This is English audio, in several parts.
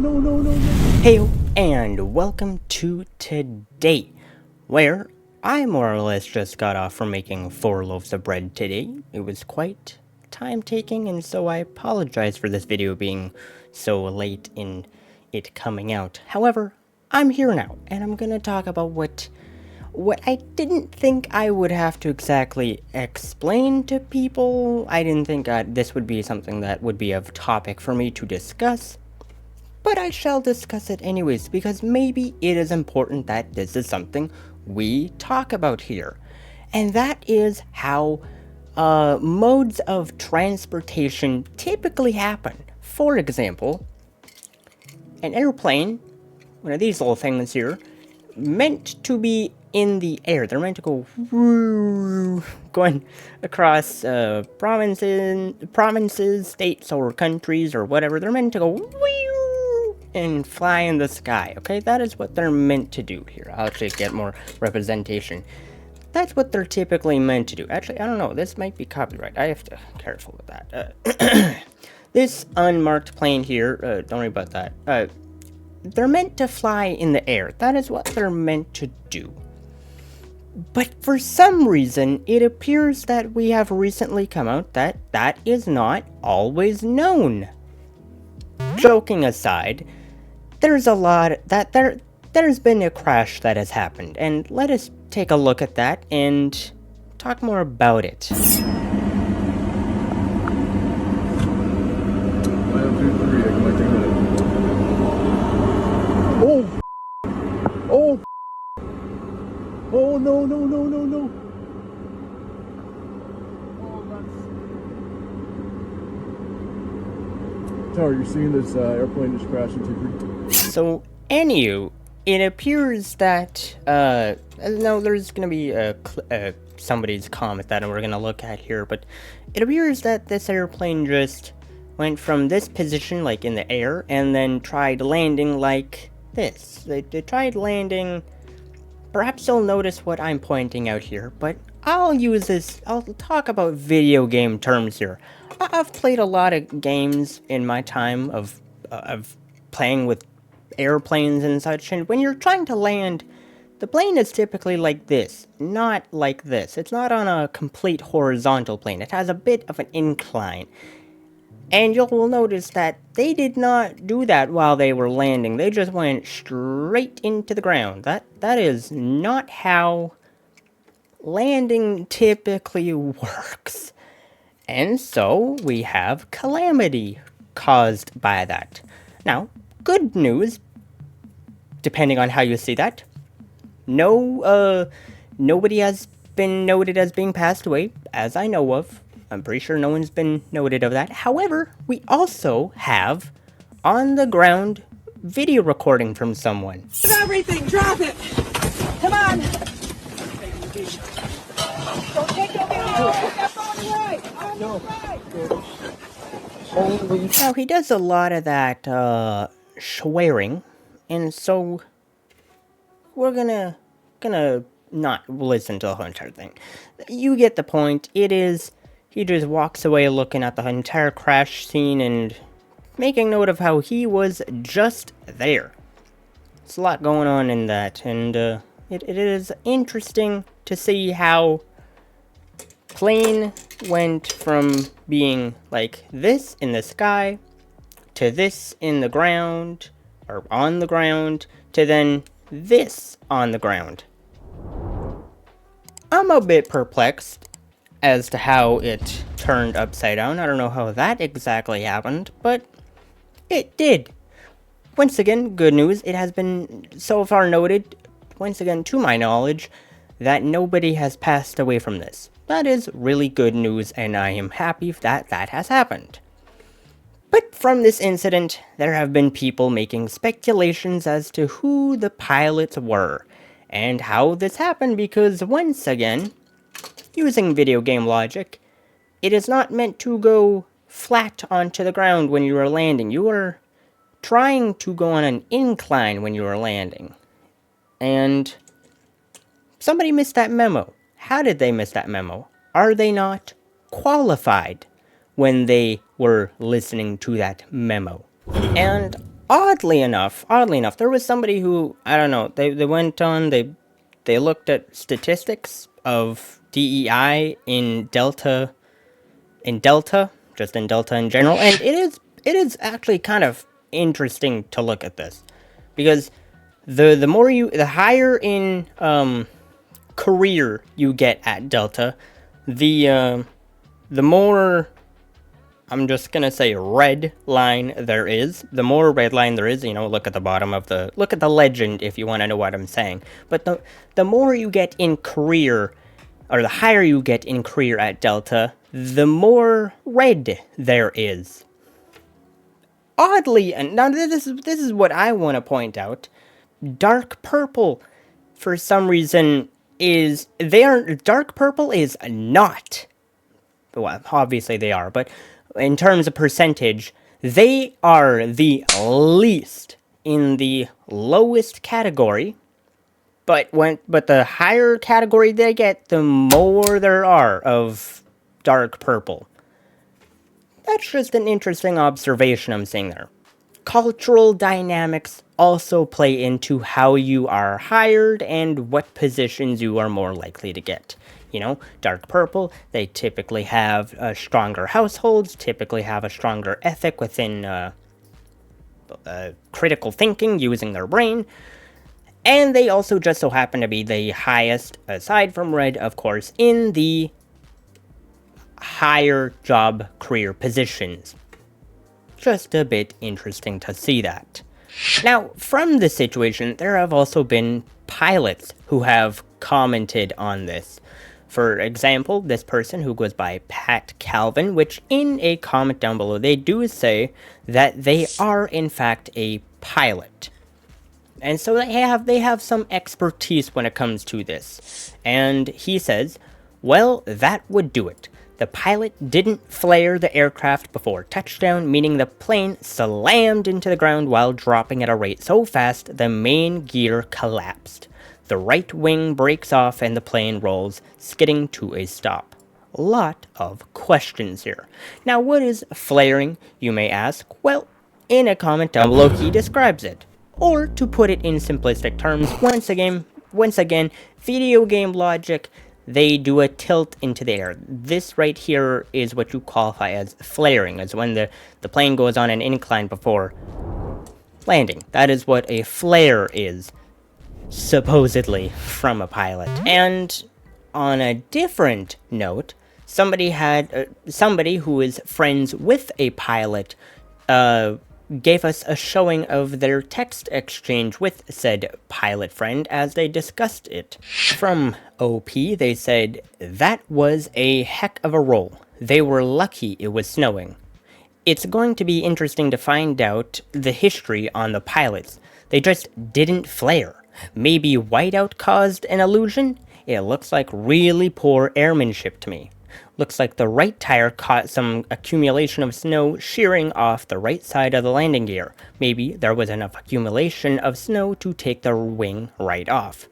no, no, no, no. Hey, and welcome to today, where I more or less just got off from making 4 loaves of bread today. It was quite time-taking, and so I apologize for this video being so late in it coming out. However, I'm here now, and I'm gonna talk about what I didn't think I would have to exactly explain to people. I didn't think this would be something that would be of topic for me to discuss. But I shall discuss it anyways, because maybe it is important that this is something we talk about here. And that is how modes of transportation typically happen. For example, an airplane, one of these little things here, meant to be in the air. They're meant to go going across provinces, states, or countries, or whatever. They're meant to go and fly in the sky, okay? That is what they're meant to do here. I'll actually get more representation. That's what they're typically meant to do. Actually, I don't know. This might be copyright. I have to be careful with that. This unmarked plane here, don't worry about that. They're meant to fly in the air. That is what they're meant to do. But for some reason, it appears that we have recently come out that that is not always known. Joking aside, there's a lot that there's been a crash that has happened, and let us take a look at that and talk more about it. 1, 2, 3, I can like take that. Oh! Oh! Oh, no, no, no, no, no. Tower, you're seeing this airplane just crash into Greek. So, anywho, it appears that, no, there's gonna be somebody's comment that we're gonna look at here, but it appears that this airplane just went from this position, like in the air, and then tried landing like this. They tried landing. Perhaps you'll notice what I'm pointing out here, but I'll talk about video game terms here. I've played a lot of games in my time of playing with airplanes and such, and when you're trying to land, the plane is typically like this, not like this. It's not on a complete horizontal plane. It has a bit of an incline. And you'll notice that they did not do that while they were landing. They just went straight into the ground. That is not how landing typically works. And so we have calamity caused by that. Now, good news, depending on how you see that, nobody has been noted as being passed away, as I know of. I'm pretty sure no one's been noted of that. However, we also have on-the-ground video recording from someone. Everything, drop it! Come on! Don't take no video! Step on the right! On the right! Now, he does a lot of that, swearing, and so we're gonna not listen to the whole entire thing. You get the point. He just walks away looking at the entire crash scene and making note of how he was just there. There's a lot going on in that, and it is interesting to see how plane went from being like this in the sky to this in the ground, or on the ground, to then this on the ground. I'm a bit perplexed as to how it turned upside down. I don't know how that exactly happened, but it did. Once again, good news. It has been so far noted, once again to my knowledge, that nobody has passed away from this. That is really good news, and I am happy that that has happened. But from this incident, there have been people making speculations as to who the pilots were, and how this happened, because once again, using video game logic, it is not meant to go flat onto the ground when you are landing. You are trying to go on an incline when you are landing. And somebody missed that memo. How did they miss that memo? Are they not qualified when they were listening to that memo? And oddly enough, there was somebody who, I don't know, they went on, they looked at statistics of DEI in Delta, just in Delta in general, and it is actually kind of interesting to look at this, because the higher in career you get at Delta, the more, I'm just gonna say, red line there is. The more red line there is, look at the bottom of look at the legend if you want to know what I'm saying. But the more you get in career, or the higher you get in career at Delta, the more red there is. Oddly, and now this is what I want to point out. Dark purple, for some reason, dark purple is not. Well, obviously they are, but in terms of percentage, they are the least in the lowest category. But the higher category they get, the more there are of dark purple. That's just an interesting observation I'm seeing there. Cultural dynamics also play into how you are hired and what positions you are more likely to get. Dark purple, they typically have stronger households, typically have a stronger ethic within critical thinking, using their brain, and they also just so happen to be the highest, aside from red, of course, in the higher job career positions. Just a bit interesting to see that. Now, from this situation, there have also been pilots who have commented on this. For example, this person who goes by Pat Calvin, which in a comment down below, they do say that they are in fact a pilot. And so they have some expertise when it comes to this. And he says, well, that would do it. The pilot didn't flare the aircraft before touchdown, meaning the plane slammed into the ground while dropping at a rate so fast the main gear collapsed. The right wing breaks off and the plane rolls, skidding to a stop. A lot of questions here. Now, what is flaring, you may ask? Well, in a comment down below, he describes it. Or, to put it in simplistic terms, once again, video game logic, they do a tilt into the air. This right here is what you qualify as flaring, as when the plane goes on an incline before landing. That is what a flare is, supposedly, from a pilot. And on a different note, somebody who is friends with a pilot gave us a showing of their text exchange with said pilot friend as they discussed it. From OP, they said, that was a heck of a roll. They were lucky it was snowing. It's going to be interesting to find out the history on the pilots. They just didn't flare. Maybe whiteout caused an illusion? It looks like really poor airmanship to me. Looks like the right tire caught some accumulation of snow shearing off the right side of the landing gear. Maybe there was enough accumulation of snow to take the wing right off.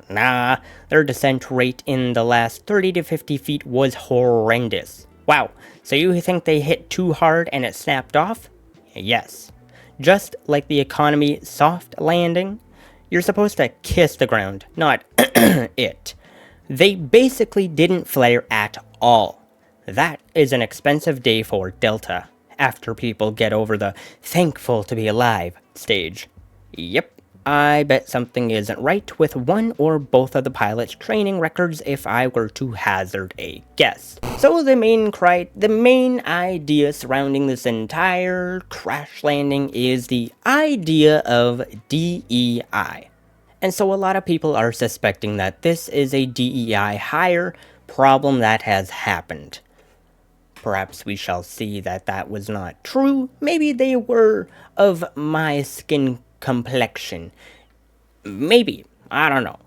Nah, their descent rate in the last 30 to 50 feet was horrendous. Wow, so you think they hit too hard and it snapped off? Yes. Just like the economy soft landing, you're supposed to kiss the ground, not it. They basically didn't flare at all. That is an expensive day for Delta, after people get over the thankful to be alive stage. Yep, I bet something isn't right with one or both of the pilots' training records if I were to hazard a guess. So the main idea surrounding this entire crash landing is the idea of DEI. And so a lot of people are suspecting that this is a DEI hire problem that has happened. Perhaps we shall see that that was not true. Maybe they were of my skin complexion. Maybe. I don't know.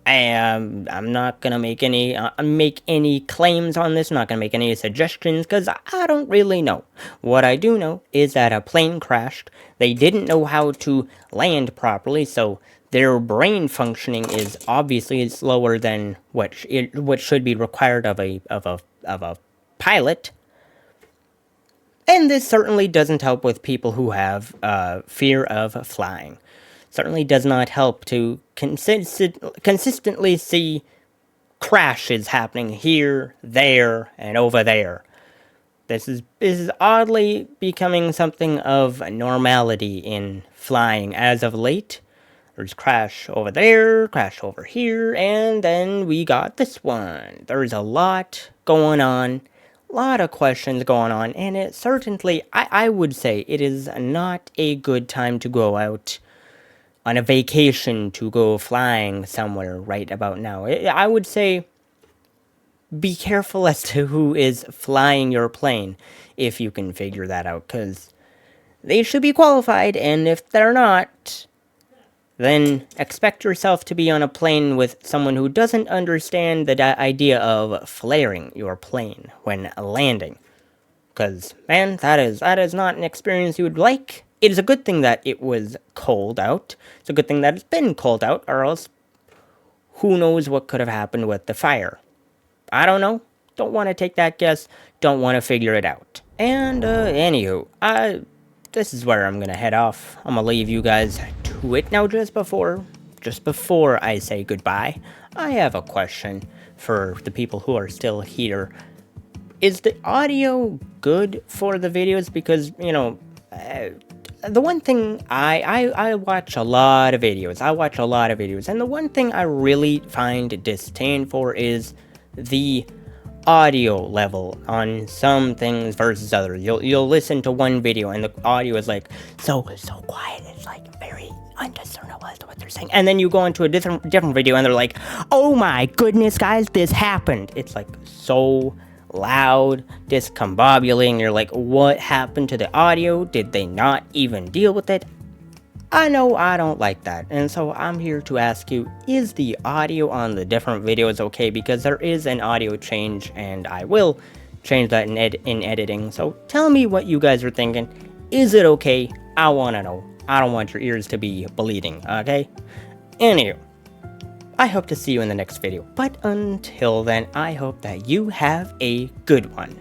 I'm not gonna make any claims on this. I'm not gonna make any suggestions because I don't really know. What I do know is that a plane crashed. They didn't know how to land properly, so their brain functioning is obviously slower than what should be required of a pilot. And this certainly doesn't help with people who have fear of flying. Certainly does not help to consistently see crashes happening here, there, and over there. This is oddly becoming something of a normality in flying as of late. There's crash over there, crash over here, and then we got this one. There's a lot going on, a lot of questions going on, and it certainly, I would say, it is not a good time to go out on a vacation to go flying somewhere right about now. I would say be careful as to who is flying your plane, if you can figure that out, because they should be qualified, and if they're not, then expect yourself to be on a plane with someone who doesn't understand the idea of flaring your plane when landing. Because, man, that is not an experience you would like. It is a good thing that it was cold out. It's a good thing that it's been cold out, or else who knows what could have happened with the fire. I don't know. Don't want to take that guess. Don't want to figure it out. And, anywho, this is where I'm gonna head off. I'm gonna leave you guys to it. Now, just before I say goodbye, I have a question for the people who are still here. Is the audio good for the videos? Because, you know, the one thing, I watch a lot of videos. And the one thing I really find disdain for is the audio level on some things versus others. You'll listen to one video and the audio is like so quiet. It's like very undiscernible as to what they're saying. And then you go into a different video and they're like, "Oh my goodness, guys, this happened." It's like so loud, discombobulating. You're like, what happened to the audio? Did they not even deal with it? I know I don't like that, and so I'm here to ask you, is the audio on the different videos okay? Because there is an audio change, and I will change that in editing, so tell me what you guys are thinking. Is it okay? I want to know. I don't want your ears to be bleeding, okay? Anyway, I hope to see you in the next video, but until then, I hope that you have a good one.